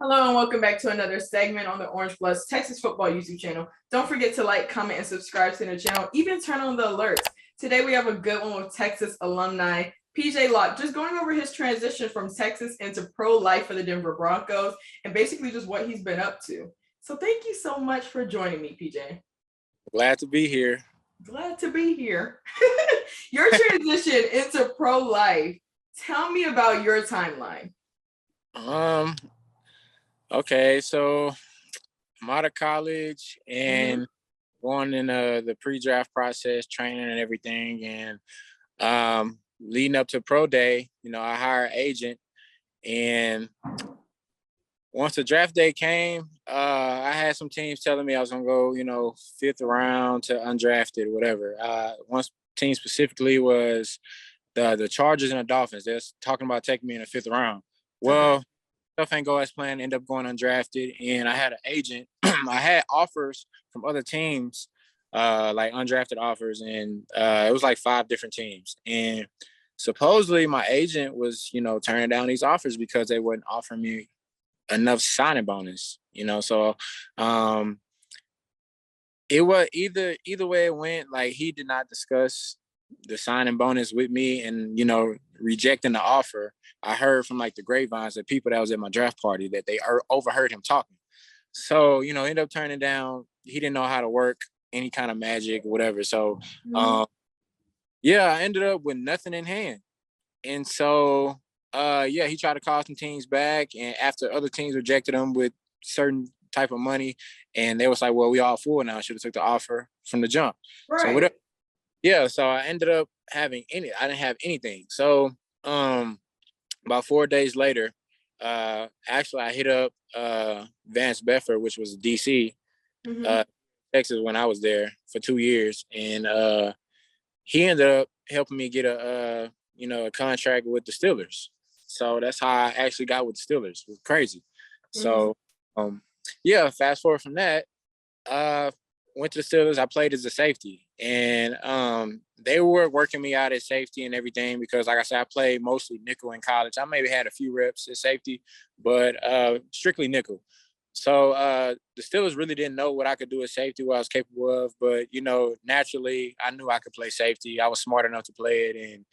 Hello and welcome back to another segment on the Orange Plus Texas Football YouTube channel. Don't forget to like, comment, and subscribe to the channel. Even turn on the alerts. Today we have a good one with Texas alumni PJ Locke, just going over his transition from Texas into pro life for the Denver Broncos and basically just what he's been up to. So thank you so much for joining me, PJ. Glad to be here. Glad to be here. Your transition into pro life. Tell me about your timeline. Okay, so I'm out of college and going in the pre-draft process, training and everything, and leading up to pro day, I hired an agent, and once the draft day came, I had some teams telling me I was gonna go, fifth round to undrafted, whatever. One team specifically was the Chargers and the Dolphins. They're talking about taking me in the fifth round. Well, stuff ain't go as planned. End up going undrafted, and I had an agent. I had offers from other teams, like undrafted offers, and it was like 5 different teams. And supposedly my agent was, turning down these offers because they wouldn't offer me enough signing bonus. So it was either way it went. Like, he did not discuss the signing bonus with me, and rejecting the offer. I heard from like the grapevines that people that was at my draft party that they overheard him talking. So ended up turning down. He didn't know how to work any kind of magic or whatever. So yeah, I ended up with nothing in hand. And so he tried to call some teams back, and after other teams rejected him with certain type of money, and they was like, well, we all full now. Should have took the offer from the jump. Right. So whatever. Yeah, so I ended up I didn't have anything. So about 4 days later, actually I hit up Vance Bedford, which was DC, Texas, when I was there for 2 years. And he ended up helping me get a contract with the Steelers. So that's how I actually got with the Steelers. It was crazy. So fast forward from that, went to the Steelers. I played as a safety, and they were working me out at safety and everything because, like I said, I played mostly nickel in college. I maybe had a few reps at safety, but strictly nickel. So the Steelers really didn't know what I could do at safety, what I was capable of. But, naturally, I knew I could play safety. I was smart enough to play it. And,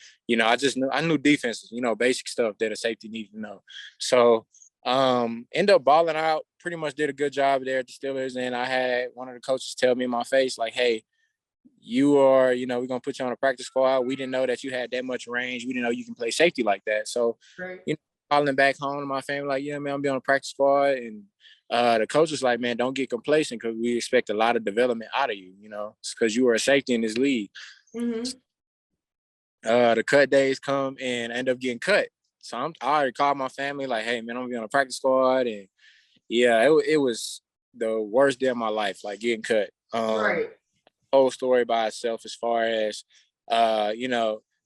I knew defenses, basic stuff that a safety needed to know. So end up balling out, pretty much did a good job there at the Steelers. And I had one of the coaches tell me in my face, like, hey, you are, we're going to put you on a practice squad. We didn't know that you had that much range. We didn't know you can play safety like that. So, calling back home to my family, like, yeah, man, I'm be on a practice squad. And the coach was like, man, don't get complacent because we expect a lot of development out of you, because you were a safety in this league. The cut days come and I end up getting cut. So I already called my family, like, hey, man, I'm going to be on a practice squad. And yeah, it was the worst day of my life, like getting cut. Whole story by itself as far as,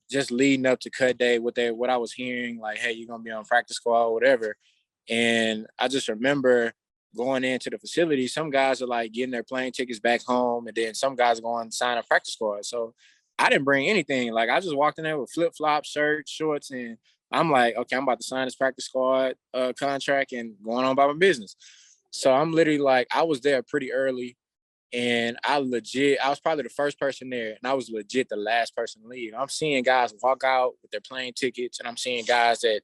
just leading up to cut day, what I was hearing, like, hey, you're going to be on practice squad or whatever. And I just remember going into the facility, some guys are like getting their plane tickets back home, and then some guys are going to sign a practice squad. So I didn't bring anything. Like, I just walked in there with flip-flops, shirts, shorts, and I'm like, okay, I'm about to sign this practice squad contract and going on about my business. So I'm literally like, I was there pretty early, and I was probably the first person there, and I was legit the last person to leave. I'm seeing guys walk out with their plane tickets, and I'm seeing guys that,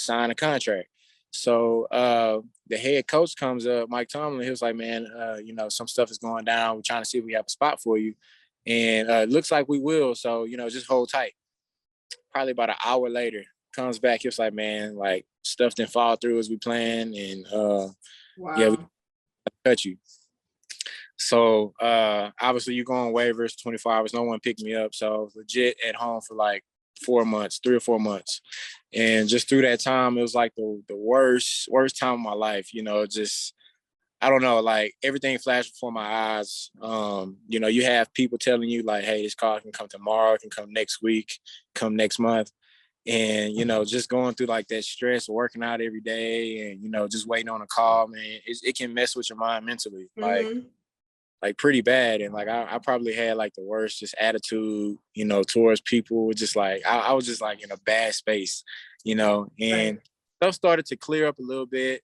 sign a contract. So the head coach comes up, Mike Tomlin. He was like, man, some stuff is going down. We're trying to see if we have a spot for you. And it looks like we will. So, just hold tight. Probably about an hour later, comes back. He was like, man, like, stuff didn't fall through as we planned. And yeah, we cut you. So obviously you go on waivers, 24 hours, no one picked me up. So I was legit at home for like 3 or 4 months. And just through that time, it was like the worst time of my life, just, I don't know, like, everything flashed before my eyes. You have people telling you like, hey, this call can come tomorrow, it can come next week, come next month. And, just going through like that stress, working out every day and, just waiting on a call, man, it can mess with your mind mentally. Like pretty bad. And like, I probably had like the worst just attitude, towards people. Just like, I was just like in a bad space, and stuff started to clear up a little bit.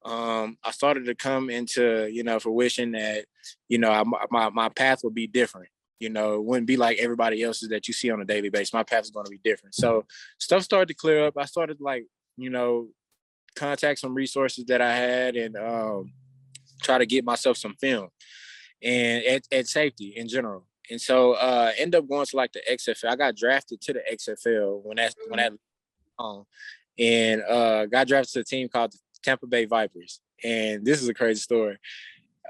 I started to come into, fruition that, my path would be different. It wouldn't be like everybody else's that you see on a daily basis. My path is going to be different. So stuff started to clear up. I started contact some resources that I had and try to get myself some film and at safety in general. And so end up going to like the XFL. I got drafted to the XFL when that and got drafted to a team called the Tampa Bay Vipers. And this is a crazy story.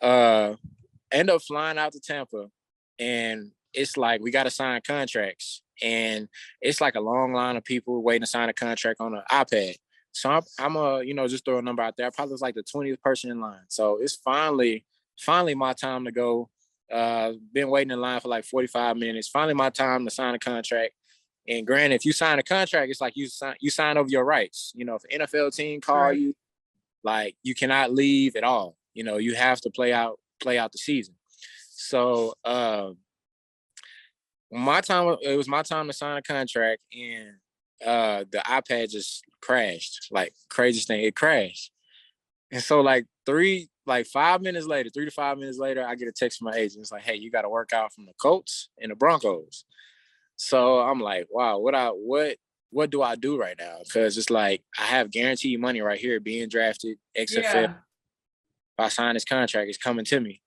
End up flying out to Tampa, and it's like we got to sign contracts, and it's like a long line of people waiting to sign a contract on an iPad. So I'm just throw a number out there. I probably was like the 20th person in line. So it's finally my time to go. Been waiting in line for like 45 minutes. Finally my time to sign a contract. And granted, if you sign a contract, it's like you sign over your rights. If an NFL team call you, like you cannot leave at all. You have to play out the season. So it was my time to sign a contract, and the iPad just crashed. Like craziest thing, it crashed. And so 3 to 5 minutes later, I get a text from my agent. It's like, hey, you got to work out from the Colts and the Broncos. So I'm like, wow, what do I do right now? Because it's like I have guaranteed money right here, being drafted, XFL. Yeah. If I sign this contract, it's coming to me.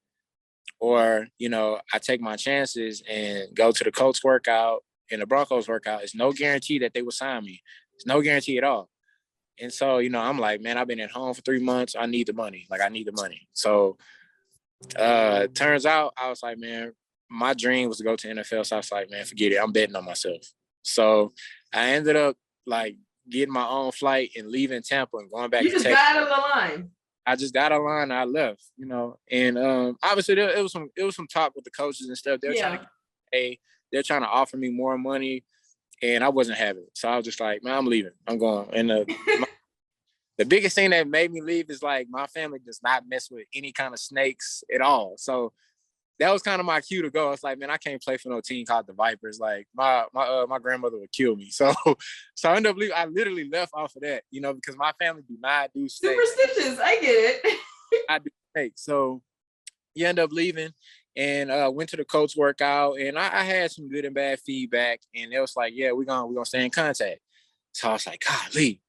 Or, I take my chances and go to the Colts workout and the Broncos workout. It's no guarantee that they will sign me. It's no guarantee at all. And so, I'm like, man, I've been at home for 3 months. I need the money. I need the money. So turns out I was like, man, my dream was to go to NFL. So I was like, man, forget it. I'm betting on myself. So I ended up getting my own flight and leaving Tampa and going back to Texas. You just got out of the line. I just got out of line and I left, and obviously it was some talk with the coaches and stuff. They're they're trying to offer me more money, and I wasn't having it. So I was just like, man, I'm leaving. I'm going. And the biggest thing that made me leave is my family does not mess with any kind of snakes at all. So that was kind of my cue to go. It's like, man, I can't play for no team called the Vipers. Like my grandmother would kill me. So I ended up leaving. I literally left off of that, because my family do not do snakes. Superstitious. I get it. I do snakes. So you end up leaving and went to the Colts workout, and I had some good and bad feedback, and it was like, yeah, we're gonna stay in contact. So I was like, golly.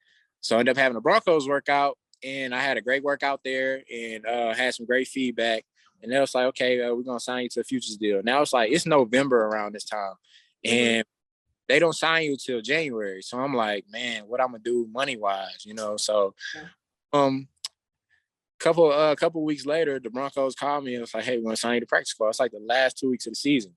So I ended up having a Broncos workout, and I had a great workout there and had some great feedback. And they was like, okay, we're going to sign you to a futures deal. Now it's like, it's November around this time. And they don't sign you till January. So I'm like, man, what I'm going to do money-wise, So couple weeks later, the Broncos called me and was like, hey, we want to sign you to practice squad. It's like the last 2 weeks of the season.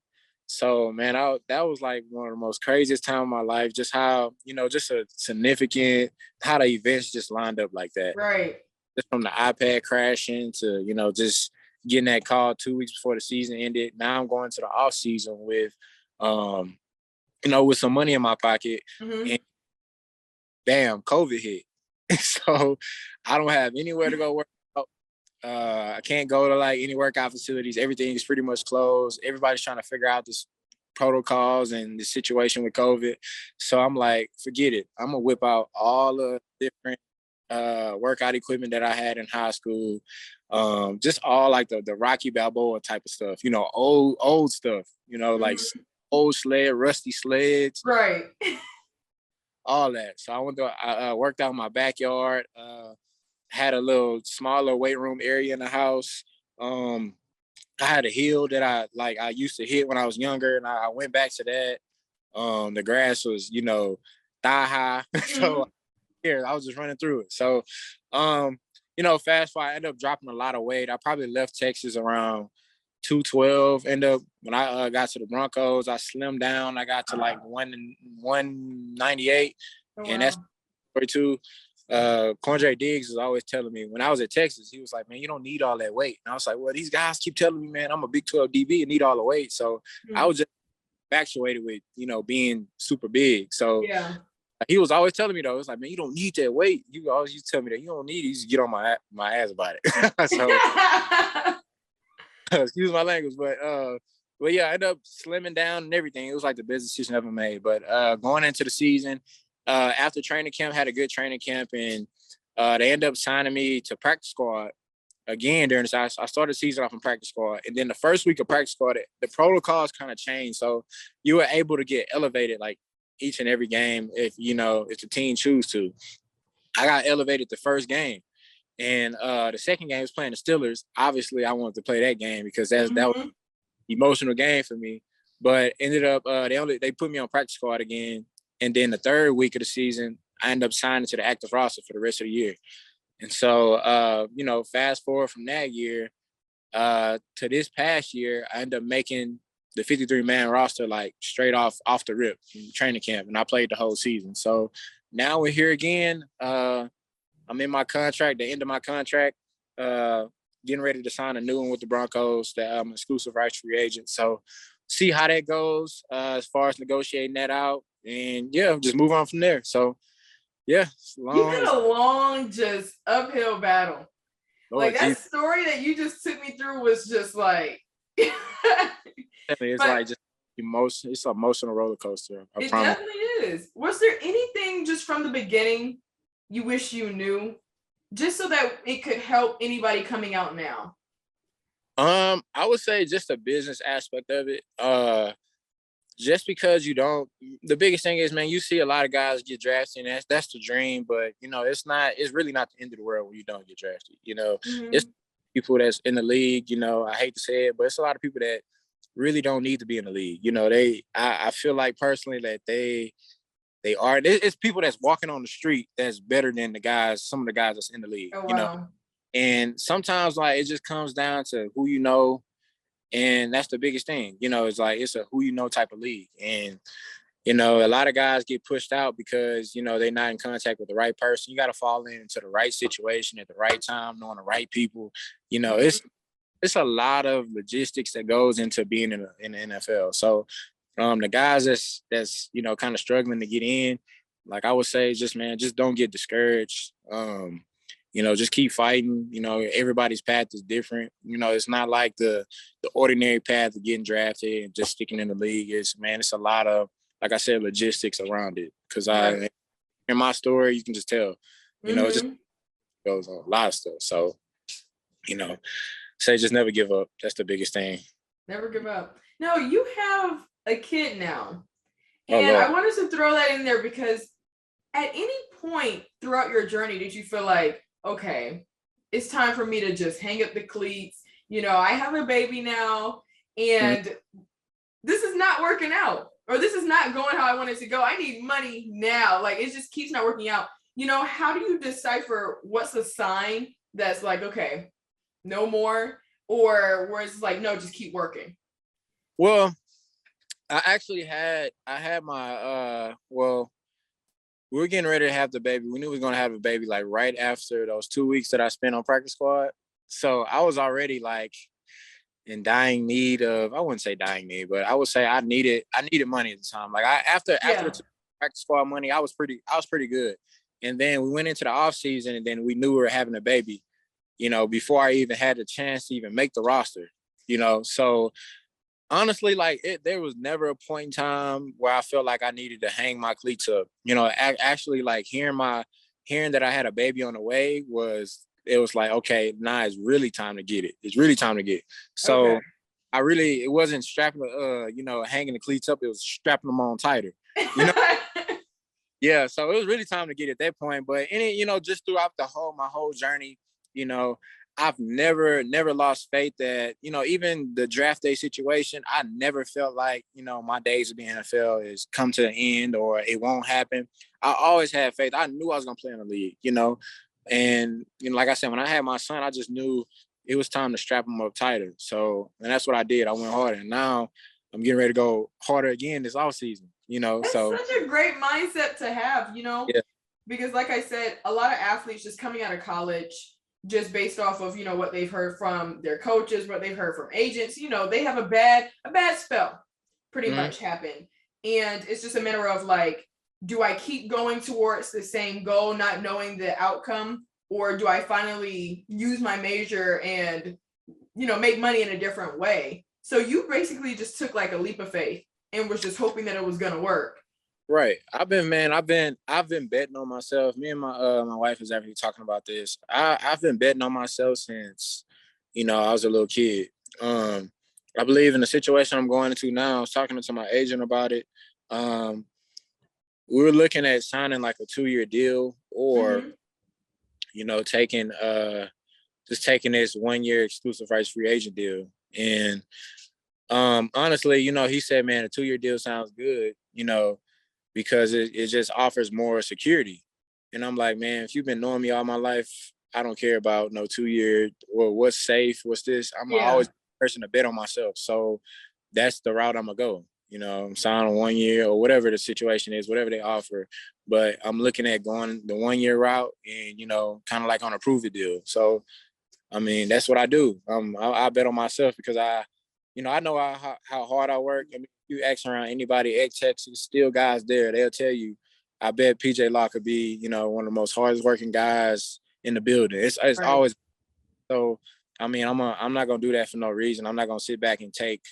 So, man, that was like one of the most craziest time of my life. Just how, just a significant, how the events just lined up like that. Right. Just from the iPad crashing to, just getting that call 2 weeks before the season ended. Now I'm going to the offseason with, with some money in my pocket. Mm-hmm. And bam, COVID hit. So I don't have anywhere to go work out. I can't go to any workout facilities. Everything is pretty much closed. Everybody's trying to figure out this protocols and the situation with COVID. So I'm like, forget it. I'm going to whip out all the different workout equipment that I had in high school. Just all the Rocky Balboa type of stuff, old stuff, like old sled, rusty sleds. Right. All that. So I worked out in my backyard, had a little smaller weight room area in the house. I had a hill that I used to hit when I was younger, and I went back to that. The grass was, thigh high. So I was just running through it. So, fast forward, I ended up dropping a lot of weight. I probably left Texas around 212. When I got to the Broncos, I slimmed down. I got to 198, and that's 42. Quandre Diggs is always telling me when I was at Texas, he was like, man, you don't need all that weight. And I was like, well, these guys keep telling me, man, I'm a Big 12 DB and need all the weight. So I was just infatuated with, being super big. So he was always telling me, though, it's like, man, you don't need that weight. You always used to tell me that you don't need it. You just get on my ass about it. So excuse my language, but yeah, I ended up slimming down and everything. It was like the best decision I ever made. But going into the season, after training camp, had a good training camp, and They ended up signing me to practice squad again during this. I started the season off in practice squad, and then the first week of practice squad, the protocols kind of changed. So you were able to get elevated like each and every game if the team choose to. I got elevated the first game, and the second game was playing the Steelers. Obviously, I wanted to play that game because that was an emotional game for me. But ended up they put me on practice squad again, and then the third week of the season, I ended up signing to the active roster for the rest of the year. And so, fast forward from that year to this past year, I ended up making the 53-man roster like straight off the rip from training camp, and I played the whole season. So now we're here again. I'm in my contract, the end of my contract, getting ready to sign a new one with the Broncos that I'm exclusive rights free agent. So see how that goes as far as negotiating that out. And, yeah, just move on from there. So, yeah. You had a long, just uphill battle. Lord, like, that story that you just took me through was just like... it's like just emotion. It's an emotional roller coaster. It definitely is. Was there anything just from the beginning you wish you knew, just so that it could help anybody coming out now? I would say just the business aspect of it. Just because the biggest thing is, man, you see a lot of guys get drafted, and that's the dream, but it's really not the end of the world when you don't get drafted. It's people that's in the league, I hate to say it, but it's a lot of people that really don't need to be in the league. I feel like personally that they are. It's people that's walking on the street that's better than some of the guys that's in the league. Oh, wow. And sometimes like it just comes down to who you know, and that's the biggest thing. It's like it's a who you know type of league, and a lot of guys get pushed out because they're not in contact with the right person. You got to fall into the right situation at the right time, knowing the right people. It's a lot of logistics that goes into being in the NFL. So the guys that's kind of struggling to get in, like I would say, just don't get discouraged. Just keep fighting. Everybody's path is different. It's not like the ordinary path of getting drafted and just sticking in the league. It's a lot of, like I said, logistics around it. Because in my story, you can just tell, it just goes on a lot of stuff. So, say just never give up. That's the biggest thing. Never give up. No, you have a kid now. And I wanted to throw that in there because at any point throughout your journey, did you feel like, okay, it's time for me to just hang up the cleats? I have a baby now, and this is not working out, or this is not going how I want it to go. I need money now. Like, it just keeps not working out. How do you decipher what's a sign that's like, okay, no more, or where it's like, no, just keep working? Well, I had my we were getting ready to have the baby. We knew we were going to have a baby like right after those 2 weeks that I spent on practice squad. So I was already like in dying need of, I wouldn't say dying need, but I would say I needed money at the time. Like after the practice squad money, I was pretty good. And then we went into the off season, and then we knew we were having a baby, before I even had the chance to even make the roster, so honestly, like there was never a point in time where I felt like I needed to hang my cleats up. Actually, like hearing that I had a baby on the way was like, okay, now it's really time to get it. It's really time to get it. So it wasn't strapping, hanging the cleats up. It was strapping them on tighter. Yeah. So it was really time to get it at that point. But just throughout my whole journey, I've never lost faith that, even the draft day situation, I never felt like, my days of the NFL is come to an end or it won't happen. I always had faith. I knew I was going to play in the league, and, like I said, when I had my son, I just knew it was time to strap him up tighter. So, and that's what I did. I went harder. And now I'm getting ready to go harder again this offseason, That's such a great mindset to have, Yeah. Because like I said, a lot of athletes just coming out of college, just based off of, what they've heard from their coaches, what they've heard from agents, they have a bad spell pretty much happen. And it's just a matter of like, do I keep going towards the same goal, not knowing the outcome, or do I finally use my major and, make money in a different way? So you basically just took like a leap of faith and was just hoping that it was going to work. Right. I've been betting on myself. Me and my wife is actually talking about this. I've been betting on myself since, I was a little kid. I believe in the situation I'm going into now. I was talking to my agent about it. We were looking at signing like a 2-year deal, or, taking just taking this 1-year exclusive rights free agent deal. And honestly, he said, man, a 2-year deal sounds good, because it just offers more security. And I'm like, man, if you've been knowing me all my life, I don't care about no 2-year or what's safe, what's this. I'm always a person to bet on myself. So that's the route I'm gonna go. I'm signing 1 year or whatever the situation is, whatever they offer. But I'm looking at going the 1-year route and, kind of like on a prove it deal. So, I mean, that's what I do. I bet on myself because I know how hard I work. I mean, you ask around anybody at Texas, still guys there, they'll tell you, I bet PJ Locke could be, one of the most hardest working guys in the building. It's right. Always so. I mean, I'm not gonna do that for no reason. I'm not gonna sit back and take,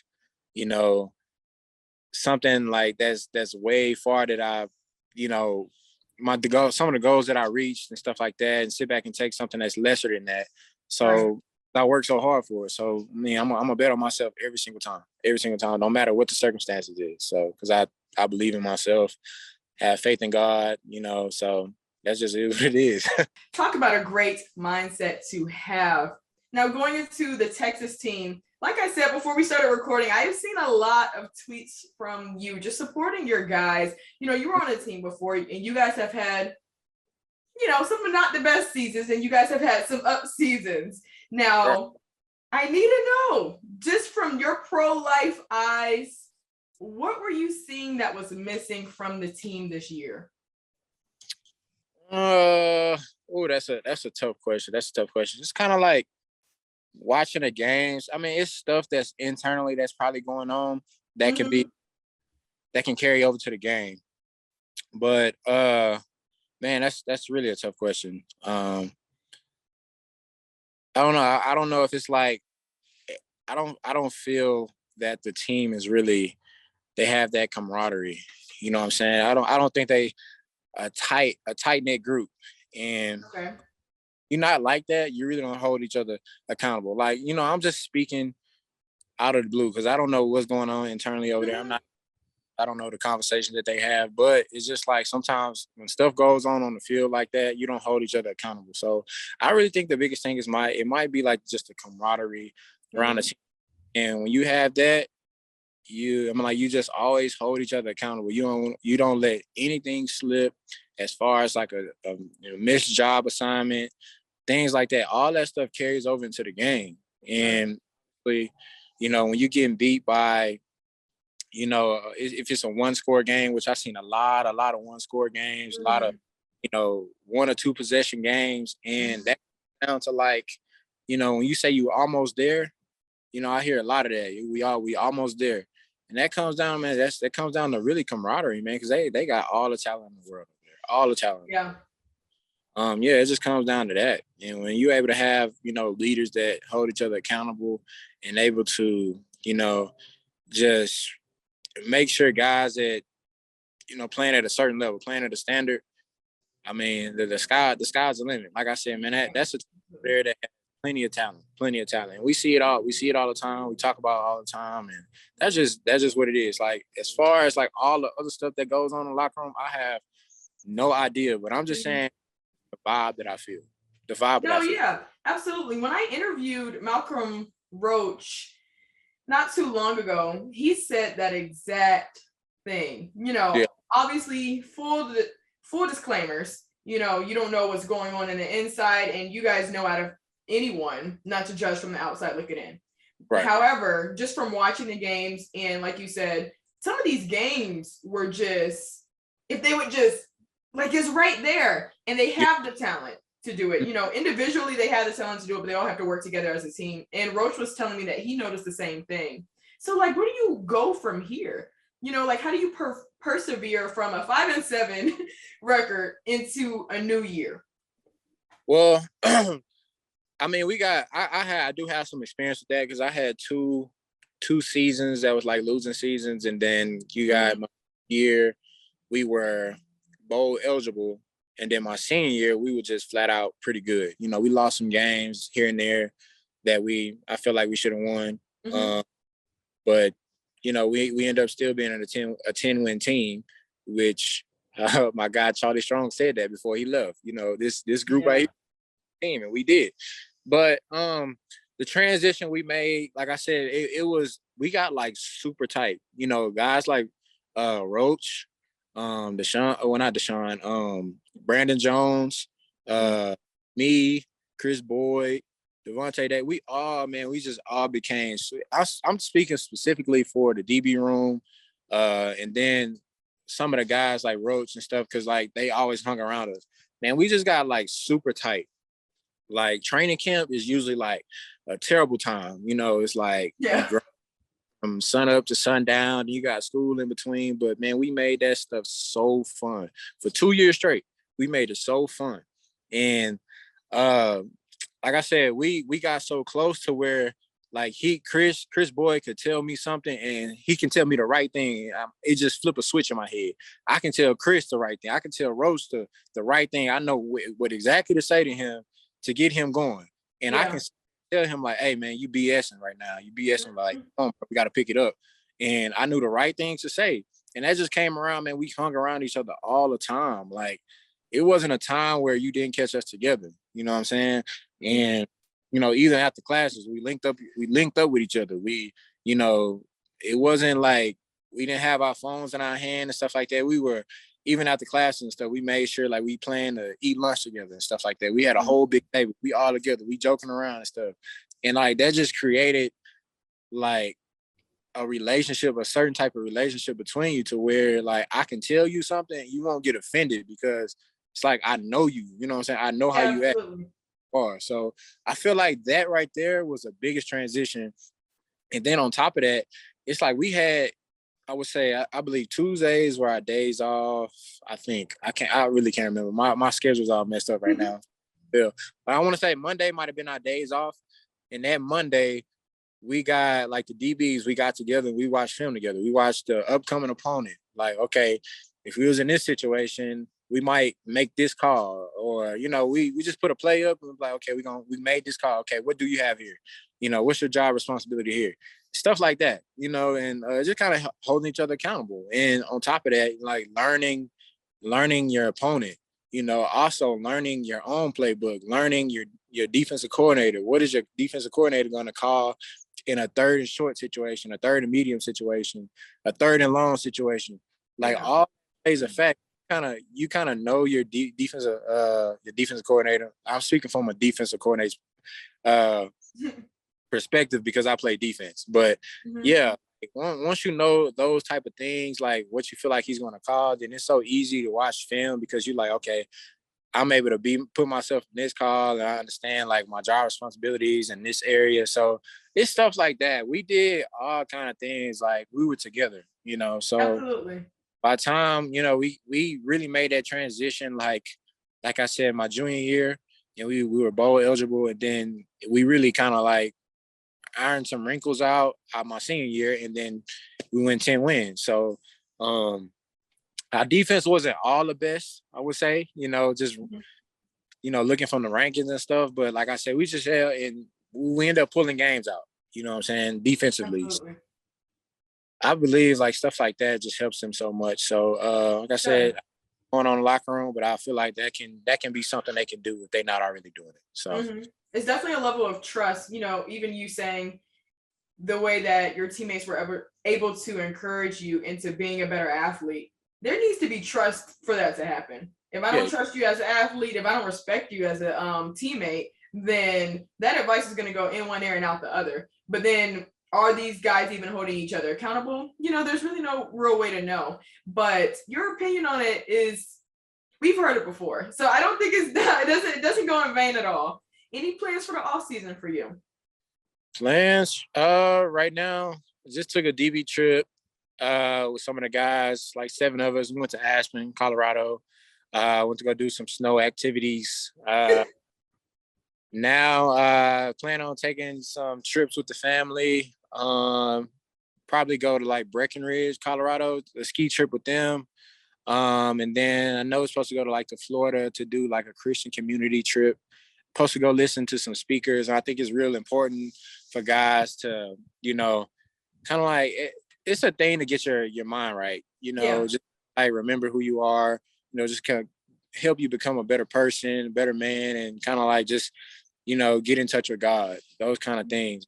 something like that's way far that I've, some of the goals that I reached and stuff like that, and sit back and take something that's lesser than that. So. Right. I work so hard for it. So, I mean, I'm a bet on myself every single time, no matter what the circumstances is. So, because I believe in myself, have faith in God, so that's just what it is. Talk about a great mindset to have. Now, going into the Texas team, like I said before we started recording, I have seen a lot of tweets from you just supporting your guys. You were on a team before, and you guys have had, some of not the best seasons, and you guys have had some up seasons. Now, I need to know, just from your pro-life eyes, what were you seeing that was missing from the team this year? That's a tough question. It's kind of like watching the games. I mean, it's stuff that's internally that's probably going on that can carry over to the game. But man, that's really a tough question. I don't know. I don't know if it's like I don't feel that the team is really, they have that camaraderie. You know what I'm saying? I don't think they a tight knit group. And you're not like that, you really don't hold each other accountable. Like, I'm just speaking out of the blue because I don't know what's going on internally over there. I don't know the conversation that they have, but it's just like sometimes when stuff goes on the field like that, you don't hold each other accountable. So I really think the biggest thing is it might be like just the camaraderie around the team. And when you have that, you just always hold each other accountable. You don't let anything slip as far as like a missed job assignment, things like that. All that stuff carries over into the game. And when you're getting beat by, if it's a 1-score game, which I've seen a lot of 1-score games, a lot of, 1 or 2 possession games. And that down to like, when you say you almost there, I hear a lot of that. We almost there. And that comes down, man, that comes down to really camaraderie, man, because they got all the talent in the world over there. All the talent. Yeah. It just comes down to that. And when you're able to have, leaders that hold each other accountable and able to, just make sure guys that, playing at a certain level, playing at a standard, I mean, the sky's the limit. Like I said, man, that's a player that has plenty of talent. We see it all the time. We talk about it all the time. And that's just what it is. Like, as far as like all the other stuff that goes on in the locker room, I have no idea, but I'm just saying the vibe that I feel. Yeah, absolutely. When I interviewed Malcolm Roach not too long ago, he said that exact thing. Obviously, full disclaimers. You don't know what's going on in the inside, and you guys know out of anyone, not to judge from the outside looking in. Right. However, just from watching the games, and like you said, some of these games were just, if they would just, like, it's right there, and they have the talent to do it. Individually, they have the talent to do it, but they all have to work together as a team. And Roach was telling me that he noticed the same thing. So, like, where do you go from here? Like, how do you persevere from a 5-7 record into a new year? Well, I mean, I do have some experience with that because I had two seasons that was like losing seasons, and then you got my year we were bowl eligible. And then my senior year, we were just flat out pretty good. You know, we lost some games here and there that I feel like we should have won. But, you know, we end up still being a 10-win team, which my guy Charlie Strong said that before he left. You know, this group right here, team, and we did. But the transition we made, like I said, we got like super tight. You know, guys like Roach, Brandon Jones, me, Chris Boyd, Devontae Day. We just all became. I'm speaking specifically for the DB room, and then some of the guys like Roach and stuff, because like they always hung around us. Man, we just got like super tight. Like training camp is usually like a terrible time. You know, it's like from sun up to sundown. You got school in between, but man, we made that stuff so fun for 2 years straight. We made it so fun, and like I said, we got so close to where like Chris Boyd could tell me something, and he can tell me the right thing. It just flip a switch in my head. I can tell Chris the right thing. I can tell Rose the right thing. I know what exactly to say to him to get him going. And I can tell him like, hey man, you BSing right now. You BSing, like, we got to pick it up. And I knew the right thing to say. And that just came around, man. We hung around each other all the time. Like, it wasn't a time where you didn't catch us together. You know what I'm saying? And, you know, even after classes, we linked up with each other. You know, it wasn't like we didn't have our phones in our hand and stuff like that. We were, even after classes and stuff, we made sure like we planned to eat lunch together and stuff like that. We had a whole big table. We all together. We joking around and stuff. And like that just created like a relationship, a certain type of relationship between you, to where like I can tell you something, you won't get offended because it's like I know you. You know what I'm saying? I know how you act. So I feel like that right there was the biggest transition. And then on top of that, it's like we had, I would say, I believe Tuesdays were our days off. I really can't remember. My schedule's all messed up right now. Yeah. But I want to say Monday might have been our days off. And that Monday, we got like the DBs, we got together and we watched film together. We watched the upcoming opponent. Like, okay, if we was in this situation, we might make this call. Or, you know, we just put a play up and we're like, okay, we made this call. Okay, what do you have here? You know, what's your job responsibility here? Stuff like that, you know, and just kind of holding each other accountable. And on top of that, like learning your opponent, you know, also learning your own playbook, learning your defensive coordinator. What is your defensive coordinator going to call in a third and short situation, a third and medium situation, a third and long situation? Like all plays a fact. You kind of know your defensive coordinator. I'm speaking from a defensive coordinator perspective because I play defense. But yeah, once you know those type of things, like what you feel like he's going to call, then it's so easy to watch film because you're like, okay, I'm able to put myself in this call and I understand like my job responsibilities in this area. So it's stuff like that. We did all kind of things, like we were together, you know. So absolutely. By the time, you know, we really made that transition, like I said, my junior year, and we were bowl eligible, and then we really kind of like ironed some wrinkles out my senior year, and then we went 10 wins. So our defense wasn't all the best, I would say, you know, just you know, looking from the rankings and stuff. But like I said, we just held and we ended up pulling games out, you know what I'm saying, defensively. Absolutely. I believe like stuff like that just helps them so much. So like I said, going on the locker room, but I feel like that can be something they can do if they're not already doing it. So it's definitely a level of trust, you know, even you saying the way that your teammates were ever able to encourage you into being a better athlete. There needs to be trust for that to happen. If I don't trust you as an athlete, if I don't respect you as a teammate, then that advice is going to go in one ear and out the other. But then are these guys even holding each other accountable? You know, there's really no real way to know. But your opinion on it is, we've heard it before. So I don't think it doesn't go in vain at all. Any plans for the offseason for you? Plans? Right now, just took a DB trip with some of the guys, like 7 of us. We went to Aspen, Colorado. Went to go do some snow activities. Now, plan on taking some trips with the family. Probably go to like Breckenridge, Colorado, a ski trip with them. And then I know it's supposed to go to like to Florida to do like a Christian community trip. Supposed to go listen to some speakers. I think it's real important for guys to, kind of like it's a thing to get your mind right. Just like remember who you are. Just kind of help you become a better person, a better man, and kind of like just get in touch with God. Those kind of things.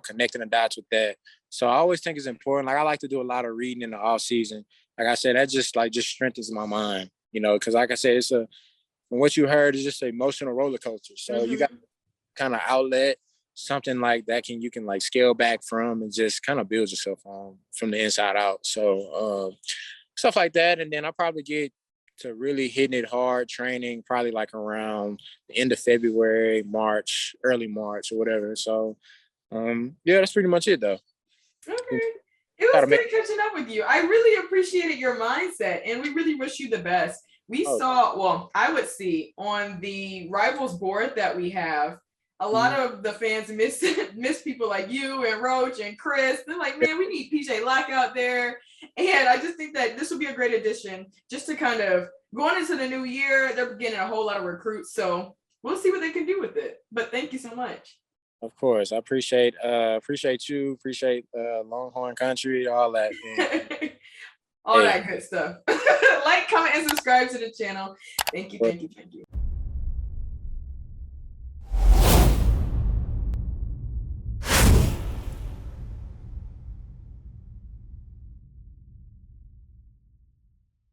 Connecting the dots with that. So I always think it's important. Like I like to do a lot of reading in the off season. Like I said, that just strengthens my mind. Because like I said, it's from what you heard, it's just an emotional roller coaster. So you got kind of outlet, something like that you can like scale back from and just kind of build yourself on from the inside out. So stuff like that. And then I'll probably get to really hitting it hard, training probably like around the end of February, March, early March or whatever. So that's pretty much it though. Okay. It was good catching up with you. I really appreciated your mindset, and we really wish you the best. I would see on the Rivals board that we have, a lot of the fans miss people like you and Roach and Chris. They're like, man, we need PJ Locke out there. And I just think that this would be a great addition just to kind of going into the new year. They're getting a whole lot of recruits. So we'll see what they can do with it. But thank you so much. Of course. I appreciate you, appreciate Longhorn country, all that. All that good stuff. Like, comment, and subscribe to the channel. Thank you.